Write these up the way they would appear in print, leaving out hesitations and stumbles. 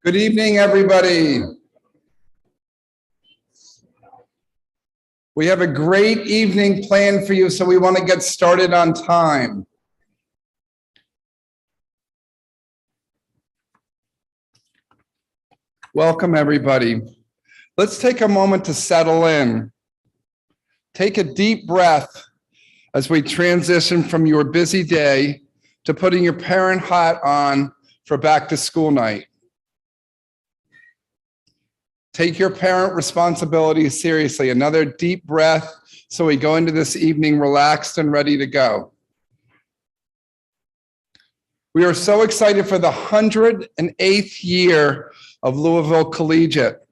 Good evening, everybody. We have a great evening planned for you, so we want to get started on time. Welcome, everybody. Let's take a moment to settle in. Take a deep breath as we transition from your busy day to putting your parent hat on for back to school night. Take your parent responsibilities seriously. Another deep breath so we go into this evening relaxed and ready to go. We are so excited for the 108th year of Louisville Collegiate.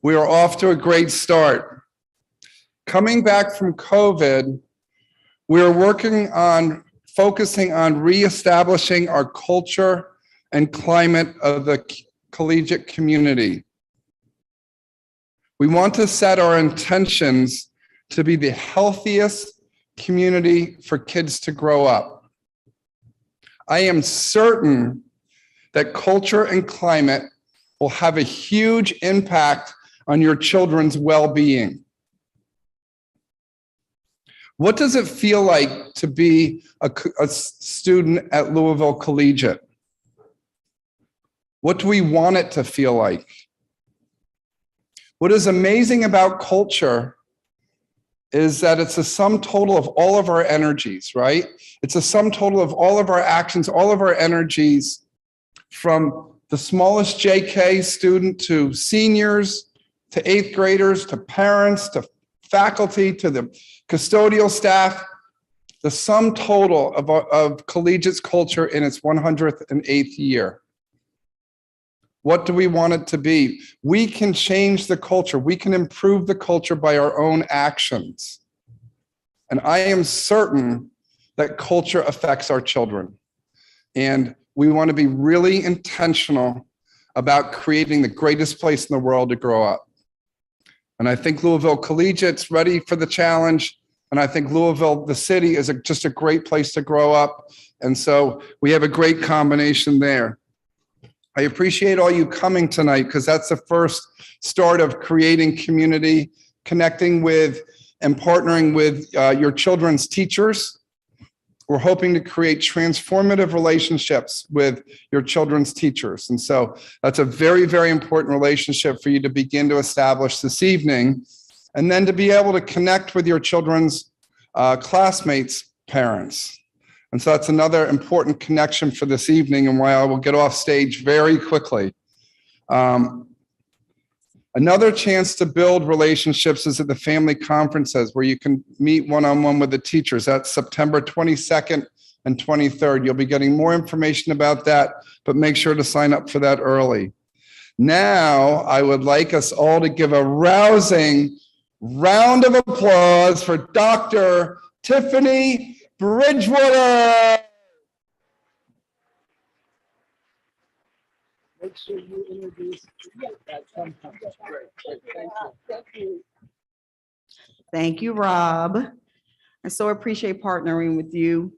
We are off to a great start. Coming back from COVID, we are focusing on reestablishing our culture and climate of the collegiate community. We want to set our intentions to be the healthiest community for kids to grow up. I am certain that culture and climate will have a huge impact on your children's well-being. What does it feel like to be a student at Louisville Collegiate? What do we want it to feel like? What is amazing about culture is that it's a sum total of all of our energies, right? It's a sum total of all of our actions, all of our energies, from the smallest JK student to seniors, to 8th graders, to parents, to faculty, to the custodial staff. The sum total of collegiate culture in its 108th year. What do we want it to be? We can change the culture. We can improve the culture by our own actions. And I am certain that culture affects our children. And we want to be really intentional about creating the greatest place in the world to grow up. And I think Louisville Collegiate's ready for the challenge. And I think Louisville, the city, is just a great place to grow up. And so we have a great combination there. I appreciate all you coming tonight because that's the first start of creating community, connecting with and partnering with your children's teachers. We're hoping to create transformative relationships with your children's teachers. And so that's a very, very important relationship for you to begin to establish this evening. And then to be able to connect with your children's classmates' parents. And so that's another important connection for this evening and why I will get off stage very quickly. Another chance to build relationships is at the family conferences where you can meet one-on-one with the teachers. That's September 22nd and 23rd. You'll be getting more information about that, but make sure to sign up for that early. Now, I would like us all to give a rousing round of applause for Dr. Tiffany Bridgewater. Make sure you introduce that sometime. Great. Thank you. Thank you, Rob. I so appreciate partnering with you.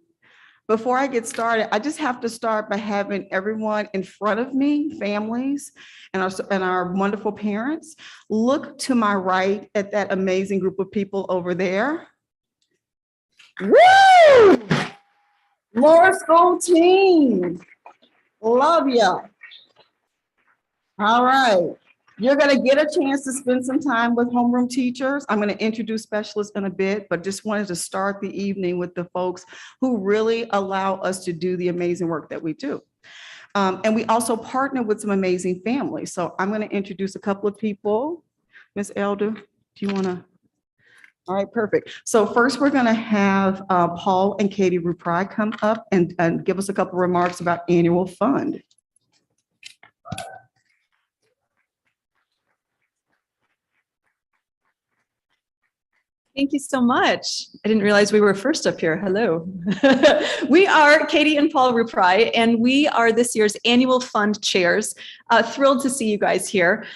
Before I get started, I just have to start by having everyone in front of me, families and our wonderful parents, look to my right at that amazing group of people over there. Woo! Laura School team. Love ya. All right. You're going to get a chance to spend some time with homeroom teachers. I'm going to introduce specialists in a bit, but just wanted to start the evening with the folks who really allow us to do the amazing work that we do. And we also partner with some amazing families. So I'm going to introduce a couple of people. Ms. Elder, do you want to? All right, perfect. So first we're going to have Paul and Katie Rupri come up and give us a couple remarks about annual fund. Thank you so much. I didn't realize we were first up here. Hello. We are Katie and Paul Rupri, and we are this year's annual fund chairs. Thrilled to see you guys here.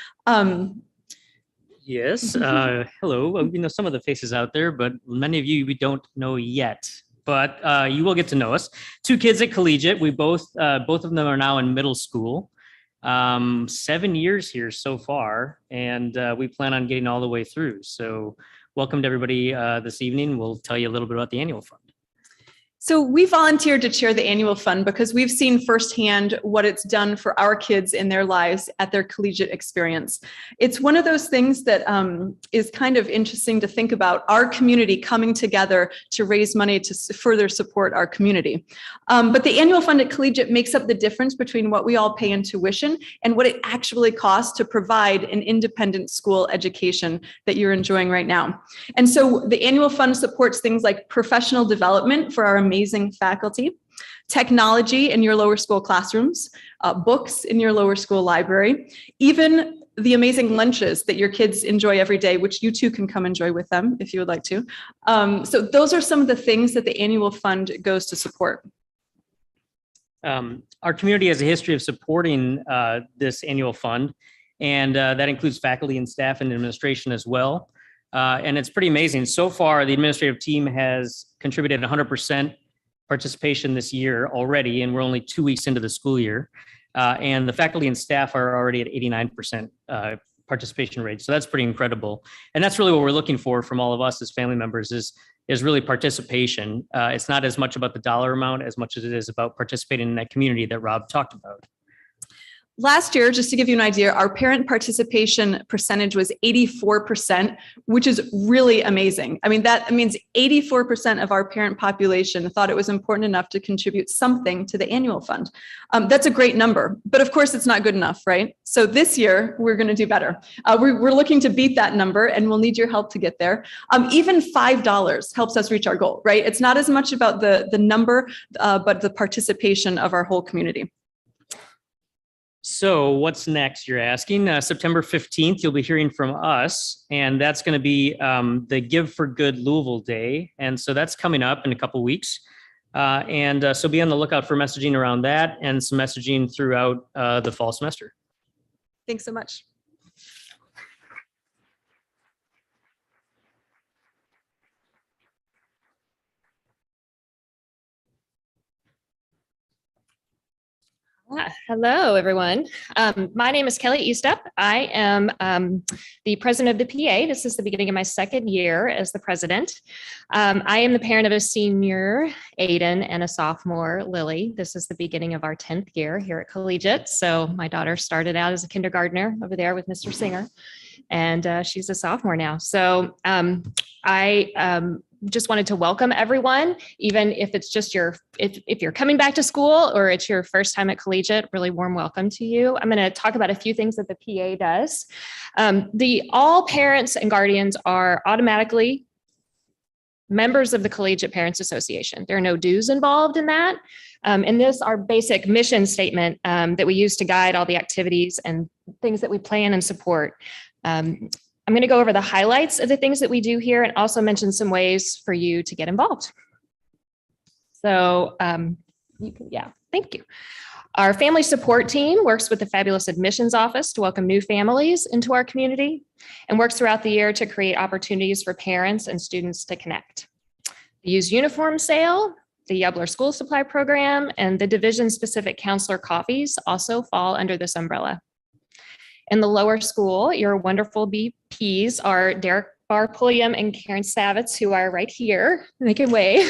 Yes. Hello. We know some of the faces out there, but many of you we don't know yet. but you will get to know us. Two kids at Collegiate. We both of them are now in middle school. 7 years here so far, and we plan on getting all the way through. So welcome to everybody this evening. We'll tell you a little bit about the annual fund. So we volunteered to chair the annual fund because we've seen firsthand what it's done for our kids in their lives at their collegiate experience. It's one of those things that is kind of interesting to think about, our community coming together to raise money to further support our community. But the annual fund at Collegiate makes up the difference between what we all pay in tuition and what it actually costs to provide an independent school education that you're enjoying right now. And so the annual fund supports things like professional development for our amazing faculty, technology in your lower school classrooms, books in your lower school library, even the amazing lunches that your kids enjoy every day, which you too can come enjoy with them if you would like to. So those are some of the things that the annual fund goes to support. Our community has a history of supporting this annual fund, and that includes faculty and staff and administration as well. And it's pretty amazing. So far, the administrative team has contributed 100% participation this year already, and we're only 2 weeks into the school year. And the faculty and staff are already at 89% participation rate. So that's pretty incredible. And that's really what we're looking for from all of us as family members is really participation. It's not as much about the dollar amount as much as it is about participating in that community that Rob talked about. Last year, just to give you an idea, our parent participation percentage was 84%, which is really amazing. I mean, that means 84% of our parent population thought it was important enough to contribute something to the annual fund. That's a great number, but of course it's not good enough, right? So this year, we're going to do better. We're looking to beat that number, and we'll need your help to get there. Even $5 helps us reach our goal, right? It's not as much about the number, but the participation of our whole community. So what's next, you're asking? September 15th, you'll be hearing from us, and that's going to be the Give for Good Louisville Day. And so that's coming up in a couple weeks. So be on the lookout for messaging around that and some messaging throughout the fall semester. Thanks so much. Hello, everyone. My name is Kelly Eastup. I am the president of the PA. This is the beginning of my second year as the president. I am the parent of a senior, Aiden, and a sophomore, Lily. This is the beginning of our 10th year here at Collegiate. So my daughter started out as a kindergartner over there with Mr. Singer, and she's a sophomore now. So I just wanted to welcome everyone, even if it's just if you're coming back to school or it's your first time at Collegiate, really warm welcome to you. I'm going to talk about a few things that the PA does. All parents and guardians are automatically members of the Collegiate Parents Association. There are no dues involved in that. And this, our basic mission statement that we use to guide all the activities and things that we plan and support. I'm going to go over the highlights of the things that we do here and also mention some ways for you to get involved. So thank you. Our family support team works with the fabulous admissions office to welcome new families into our community and works throughout the year to create opportunities for parents and students to connect. The used uniform sale, the Yubler School Supply Program, and the division-specific counselor coffees also fall under this umbrella. In the lower school, your wonderful BPs are Derek Bar-Pulliam and Karen Savitz, who are right here, making way.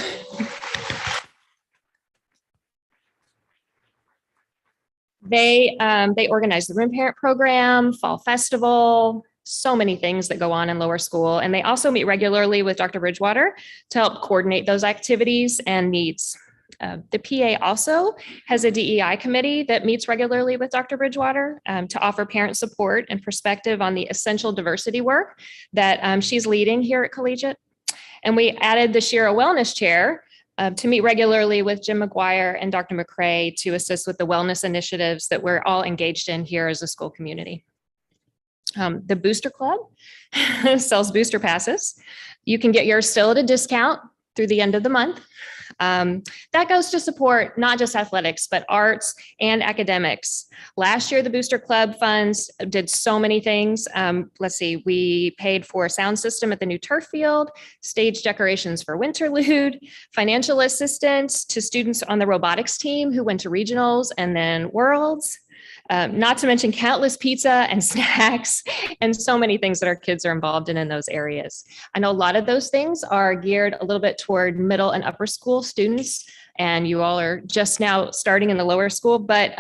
They organize the Room Parent Program, Fall Festival, so many things that go on in lower school. And they also meet regularly with Dr. Bridgewater to help coordinate those activities and needs. The PA also has a DEI committee that meets regularly with Dr. Bridgewater to offer parent support and perspective on the essential diversity work that she's leading here at Collegiate. And we added the Shira Wellness Chair to meet regularly with Jim McGuire and Dr. McCrae to assist with the wellness initiatives that we're all engaged in here as a school community. The Booster Club sells booster passes. You can get yours still at a discount through the end of the month. That goes to support not just athletics, but arts and academics. Last year, the Booster Club funds did so many things. Let's see, we paid for a sound system at the new turf field, stage decorations for Winterlude, financial assistance to students on the robotics team who went to regionals and then worlds. Not to mention countless pizza and snacks and so many things that our kids are involved in those areas. I know a lot of those things are geared a little bit toward middle and upper school students, and you all are just now starting in the lower school, but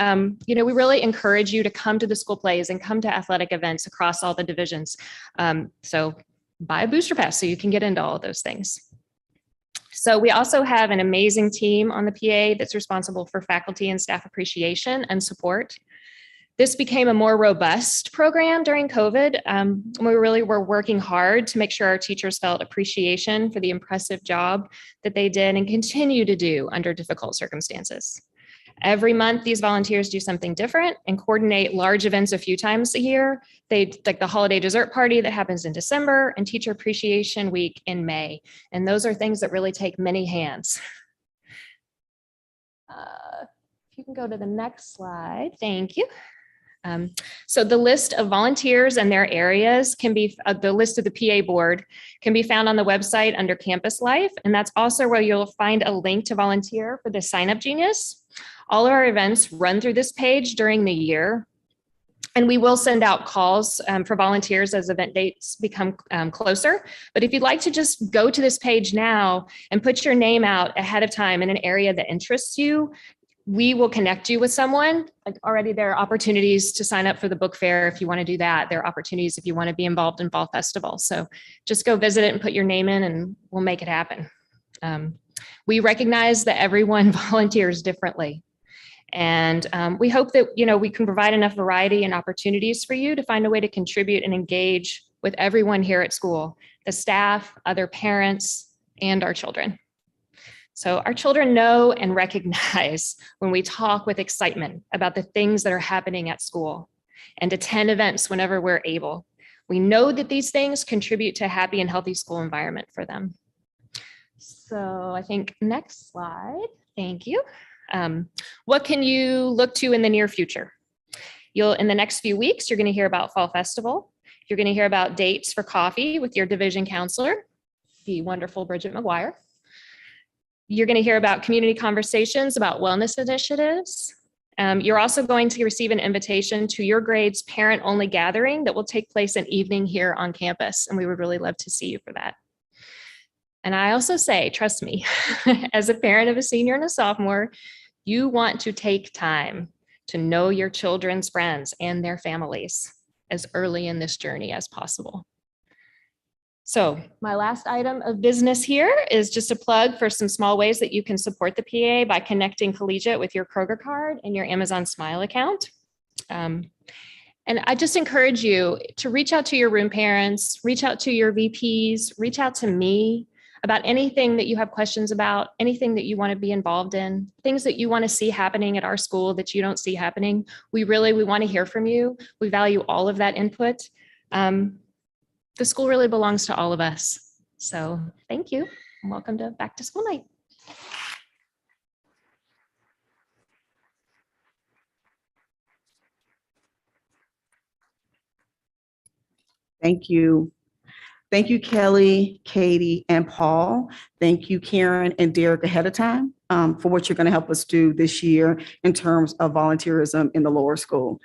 we really encourage you to come to the school plays and come to athletic events across all the divisions. So buy a booster pass so you can get into all of those things. So we also have an amazing team on the PA that's responsible for faculty and staff appreciation and support. This became a more robust program during COVID. We really were working hard to make sure our teachers felt appreciation for the impressive job that they did and continue to do under difficult circumstances. Every month, these volunteers do something different and coordinate large events a few times a year. They like the holiday dessert party that happens in December and Teacher Appreciation Week in May. And those are things that really take many hands. If you can go to the next slide, thank you. So the list of volunteers and their areas can be, the list of the PA board can be found on the website under Campus Life. And that's also where you'll find a link to volunteer for the Sign Up Genius. All of our events run through this page during the year. And we will send out calls for volunteers as event dates become closer. But if you'd like to just go to this page now and put your name out ahead of time in an area that interests you, we will connect you with someone. Like already there are opportunities to sign up for the book fair if you want to do that. There are opportunities if you want to be involved in Fall Festival. So just go visit it and put your name in and we'll make it happen. We recognize that everyone volunteers differently. And we hope that, we can provide enough variety and opportunities for you to find a way to contribute and engage with everyone here at school, the staff, other parents, and our children. So our children know and recognize when we talk with excitement about the things that are happening at school and attend events whenever we're able. We know that these things contribute to a happy and healthy school environment for them. So I think next slide, thank you. What can you look to in the near future? In the next few weeks, you're going to hear about Fall Festival. You're going to hear about dates for coffee with your division counselor, the wonderful Bridget McGuire. You're going to hear about community conversations about wellness initiatives. You're also going to receive an invitation to your grade's parent-only gathering that will take place an evening here on campus, and we would really love to see you for that. And I also say, trust me, as a parent of a senior and a sophomore, you want to take time to know your children's friends and their families as early in this journey as possible. So my last item of business here is just a plug for some small ways that you can support the PA by connecting Collegiate with your Kroger card and your Amazon Smile account. And I just encourage you to reach out to your room parents, reach out to your VPs, reach out to me about anything that you have questions about, anything that you want to be involved in, things that you want to see happening at our school that you don't see happening. We want to hear from you. We value all of that input. The school really belongs to all of us. So thank you and welcome to Back to School Night. Thank you. Thank you, Kelly, Katie, and Paul. Thank you, Karen and Derek ahead of time for what you're going to help us do this year in terms of volunteerism in the lower school.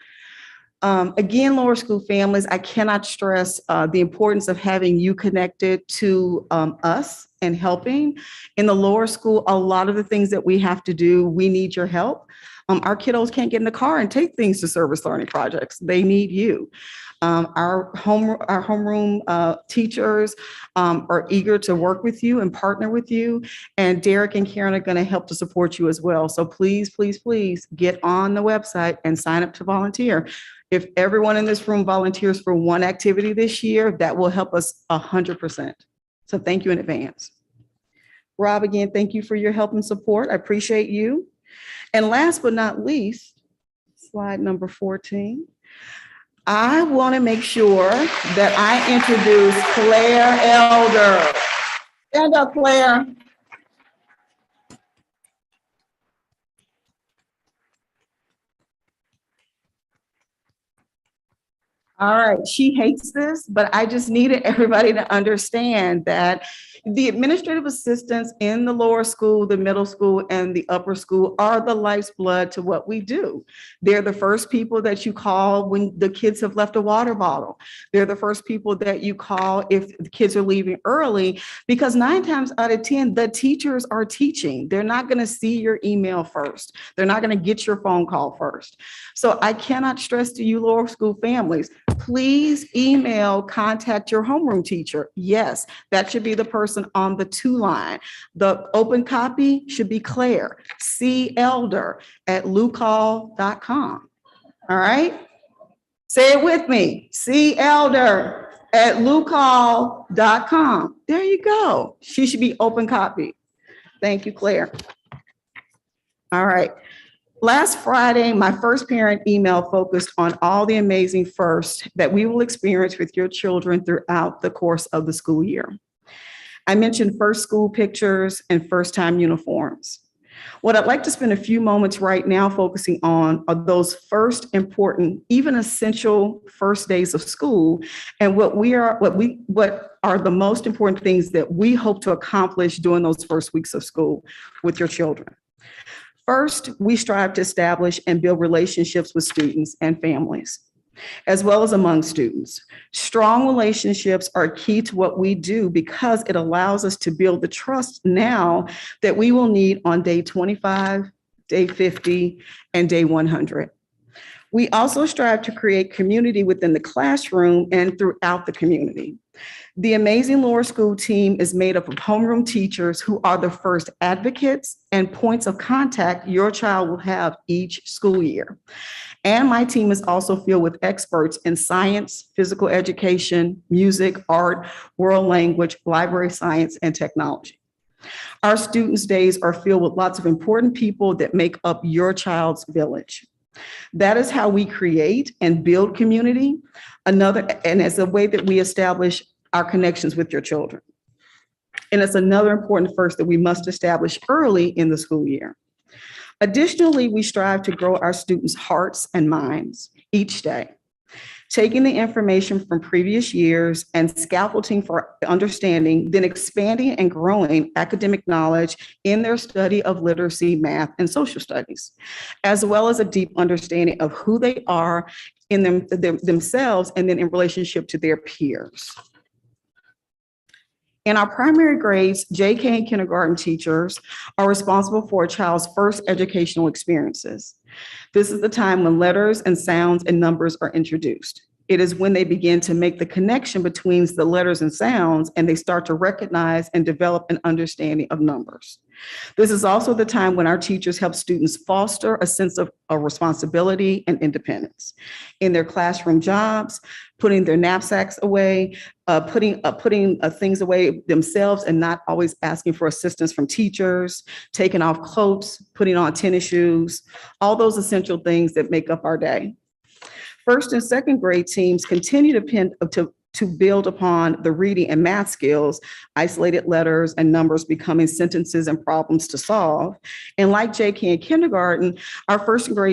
Again, lower school families, I cannot stress the importance of having you connected to us and helping. In the lower school, a lot of the things that we have to do, we need your help. Our kiddos can't get in the car and take things to service learning projects. They need you. Our homeroom teachers are eager to work with you and partner with you. And Derek and Karen are going to help to support you as well. So please, please, please get on the website and sign up to volunteer. If everyone in this room volunteers for one activity this year, that will help us 100%. So thank you in advance. Rob, again, thank you for your help and support. I appreciate you. And last but not least, slide number 14. I want to make sure that I introduce Claire Elder. Stand up, Claire. All right, she hates this, but I just needed everybody to understand that the administrative assistants in the lower school, the middle school, and the upper school are the life's blood to what we do. They're the first people that you call when the kids have left a water bottle. They're the first people that you call if the kids are leaving early, because 9 times out of 10, the teachers are teaching. They're not going to see your email first. They're not going to get your phone call first. So I cannot stress to you lower school families, please email, contact your homeroom teacher. Yes, that should be the person on the 2 line. The open copy should be Claire, celder@lucall.com. All right? Say it with me, celder@lucall.com. There you go. She should be open copy. Thank you, Claire. All right. Last Friday, my first parent email focused on all the amazing firsts that we will experience with your children throughout the course of the school year. I mentioned first school pictures and first time uniforms. What I'd like to spend a few moments right now focusing on are those first important, even essential first days of school, and what are the most important things that we hope to accomplish during those first weeks of school with your children. First, we strive to establish and build relationships with students and families, as well as among students. Strong relationships are key to what we do because it allows us to build the trust now that we will need on day 25, day 50, and day 100. We also strive to create community within the classroom and throughout the community. The amazing lower school team is made up of homeroom teachers who are the first advocates and points of contact your child will have each school year. And my team is also filled with experts in science, physical education, music, art, world language, library science, and technology. Our students' days are filled with lots of important people that make up your child's village. That is how we create and build community, and as a way that we establish our connections with your children. And it's another important first that we must establish early in the school year. Additionally, we strive to grow our students' hearts and minds each day, taking the information from previous years and scaffolding for understanding, then expanding and growing academic knowledge in their study of literacy, math, and social studies, as well as a deep understanding of who they are in themselves and then in relationship to their peers. In our primary grades, JK and kindergarten teachers are responsible for a child's first educational experiences. This is the time when letters and sounds and numbers are introduced. It is when they begin to make the connection between the letters and sounds, and they start to recognize and develop an understanding of numbers. This is also the time when our teachers help students foster a sense of responsibility and independence in their classroom jobs, putting their knapsacks away, putting things away themselves and not always asking for assistance from teachers, taking off coats, putting on tennis shoes, all those essential things that make up our day. First and second grade teams continue to build upon the reading and math skills, isolated letters and numbers becoming sentences and problems to solve. And like JK and kindergarten, our first and second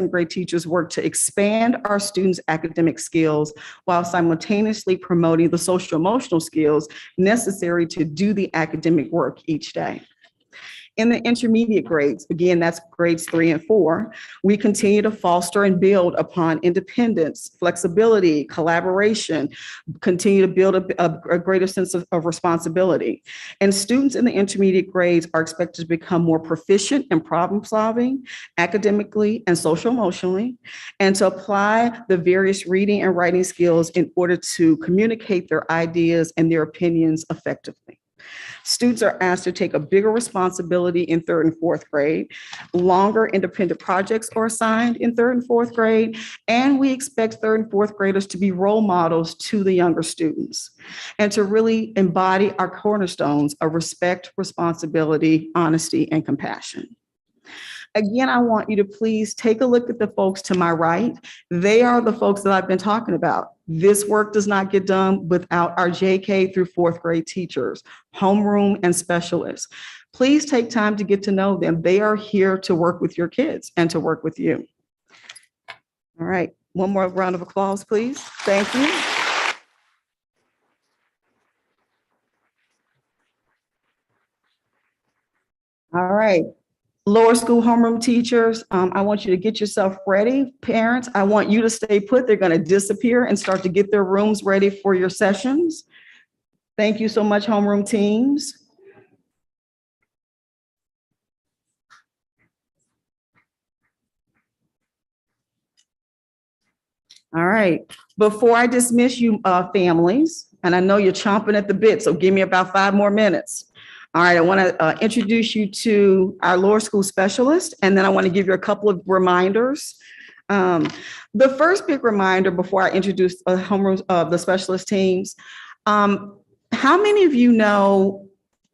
grade teachers work to expand our students' academic skills while simultaneously promoting the social emotional skills necessary to do the academic work each day. In the intermediate grades, again, that's grades 3 and 4, we continue to foster and build upon independence, flexibility, collaboration, continue to build a greater sense of responsibility. And students in the intermediate grades are expected to become more proficient in problem solving, academically and social emotionally, and to apply the various reading and writing skills in order to communicate their ideas and their opinions effectively. Students are asked to take a bigger responsibility in 3rd and 4th grade. Longer independent projects are assigned in 3rd and 4th grade, and we expect 3rd and 4th graders to be role models to the younger students and to really embody our cornerstones of respect, responsibility, honesty, and compassion. Again, I want you to please take a look at the folks to my right. They are the folks that I've been talking about. This work does not get done without our JK through 4th grade teachers, homeroom, and specialists. Please take time to get to know them. They are here to work with your kids and to work with you. All right. One more round of applause, please. Thank you. All right. Lower school homeroom teachers, I want you to get yourself ready. Parents, I want you to stay put. They're going to disappear and start to get their rooms ready for your sessions. Thank you so much, homeroom teams. All right. Before I dismiss you, families, and I know you're chomping at the bit, so give me about 5 more minutes. All right, I want to introduce you to our lower school specialist, and then I want to give you a couple of reminders. The first big reminder before I introduce homeroom the specialist teams, how many of you know,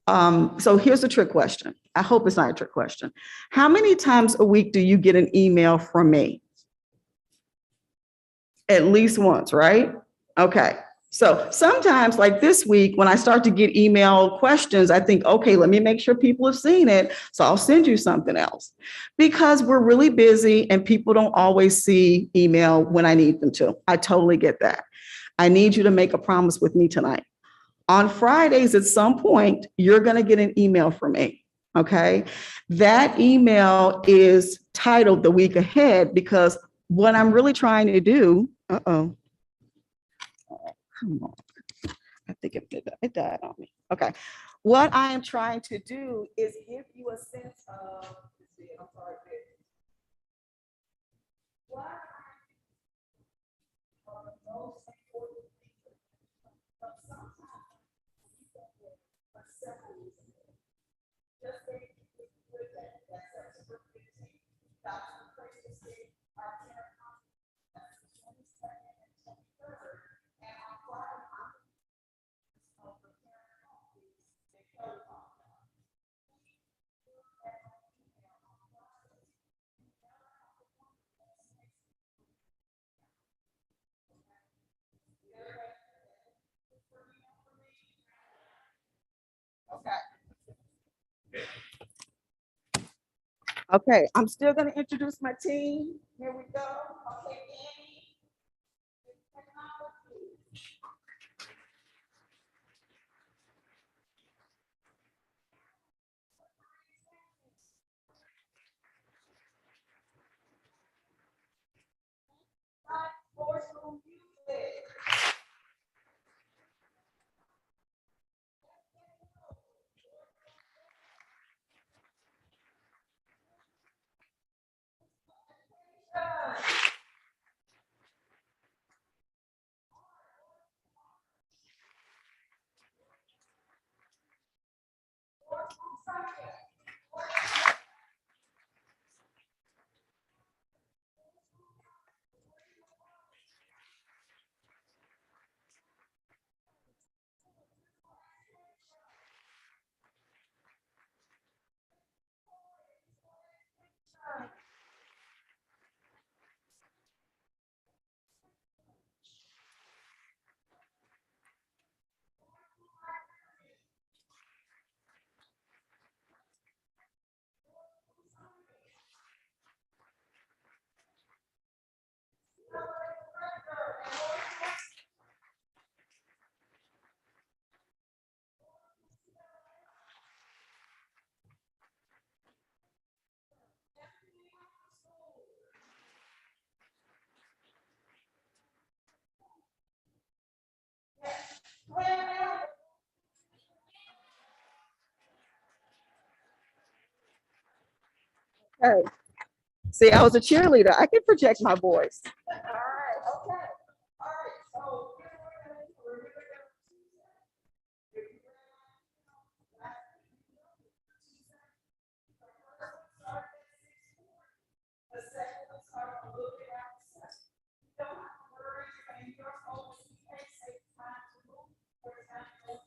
so here's a trick question. I hope it's not a trick question. How many times a week do you get an email from me? At least once, right? Okay. So sometimes, like this week, when I start to get email questions, I think, okay, let me make sure people have seen it. So I'll send you something else because we're really busy and people don't always see email when I need them to. I totally get that. I need you to make a promise with me tonight. On Fridays, at some point, you're going to get an email from me. Okay. That email is titled The Week Ahead because what I'm really trying to do, come on. I think it died on me. Okay. What I am trying to do is give you a sense of, I'm sorry, what are the most important things but sometimes for several reasons. Just think with that September 15th, Dr. Tracy, our parent conference, that's the 22nd and 23rd, and on Friday, of the parent conference, they Kelly talked about. Okay, I'm still going to introduce my team. Here we go. Okay, Annie. Okay. See, I was a cheerleader. I can project my voice. All right, okay. All right, so the second one started a little bit after 6. You don't have to worry, and you're always take time to move. For example,